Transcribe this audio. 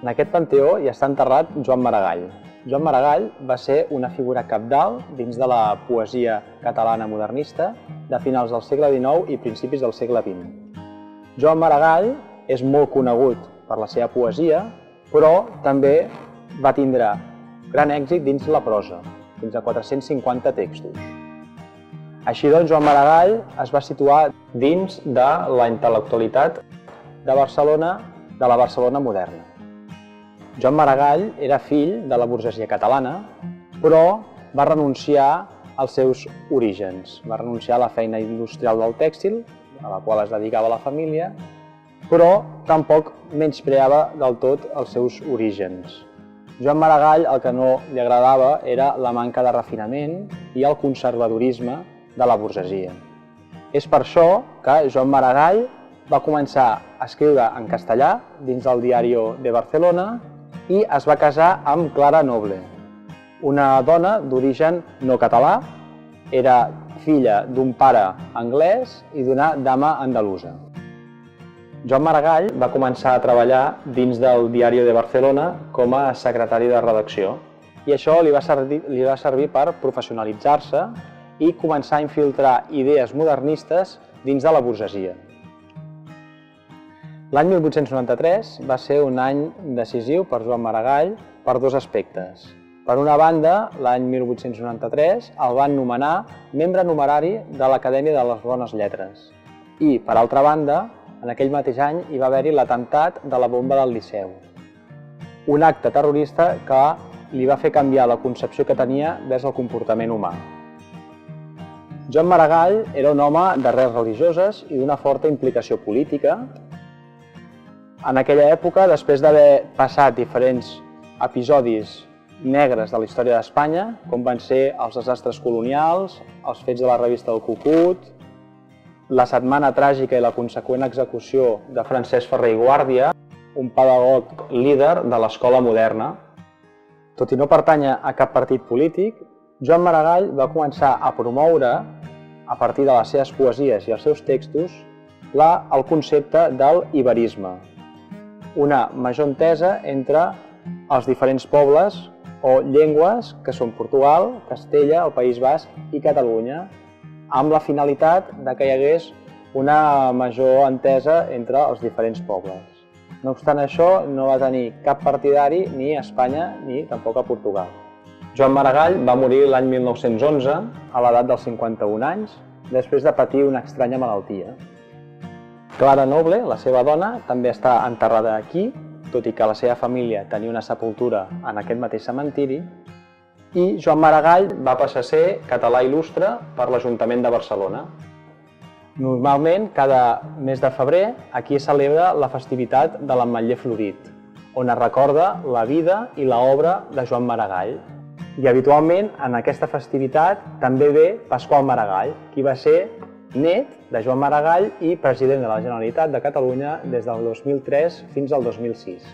En aquest panteó hi està enterrat Joan Maragall. Joan Maragall va ser una figura cabdal dins de la poesia catalana modernista de finals del segle XIX i principis del segle XX. Joan Maragall és molt conegut per la seva poesia, però també va tindre gran èxit dins la prosa, fins a 450 textos. Així doncs, Joan Maragall es va situar dins de la intel·lectualitat de Barcelona, de la Barcelona moderna. Joan Maragall era fill de la burgesia catalana, però va renunciar als seus orígens. Va renunciar a la feina industrial del tèxtil, a la qual es dedicava la família, però tampoc menyspreava del tot els seus orígens. Joan Maragall el que no li agradava era la manca de refinament i el conservadorisme de la burgesia. És per això que Joan Maragall va començar a escriure en castellà dins del Diario de Barcelona i es va casar amb Clara Noble, una dona d'origen no català, era filla d'un pare anglès i d'una dama andalusa. Joan Maragall va començar a treballar dins del Diario de Barcelona com a secretari de redacció i això li va servir per professionalitzar-se i començar a infiltrar idees modernistes dins de la burgesia. L'any 1893 va ser un any decisiu per Joan Maragall per dos aspectes. Per una banda, l'any 1893 el van nomenar membre numerari de l'Acadèmia de les Bones Lletres i, per altra banda, en aquell mateix any hi va haver-hi l'atemptat de la bomba del Liceu, un acte terrorista que li va fer canviar la concepció que tenia vers el comportament humà. Joan Maragall era un home d'arrels religioses i d'una forta implicació política. En aquella època, després d'haver passat diferents episodis negres de la història d'Espanya, com van ser els desastres colonials, els fets de la revista El Cucut, la setmana tràgica i la conseqüent execució de Francesc Ferrer i Guàrdia, un pedagog líder de l'escola moderna. Tot i no pertànyer a cap partit polític, Joan Maragall va començar a promoure, a partir de les seves poesies i els seus textos, el concepte del iberisme, una major entesa entre els diferents pobles o llengües que són Portugal, Castella, el País Basc i Catalunya, amb la finalitat que hi hagués una major entesa entre els diferents pobles. No obstant això, no va tenir cap partidari ni a Espanya ni tampoc a Portugal. Joan Maragall va morir l'any 1911, a l'edat dels 51 anys, després de patir una estranya malaltia. Clara Noble, la seva dona, també està enterrada aquí, tot i que la seva família tenia una sepultura en aquest mateix cementiri, i Joan Maragall va passar a ser català il·lustre per l'Ajuntament de Barcelona. Normalment, cada mes de febrer, aquí es celebra la festivitat de l'Ametller Florit, on es recorda la vida i l'obra de Joan Maragall. I habitualment, en aquesta festivitat, també ve Pasqual Maragall, qui va ser net de Joan Maragall i president de la Generalitat de Catalunya des del 2003 fins al 2006.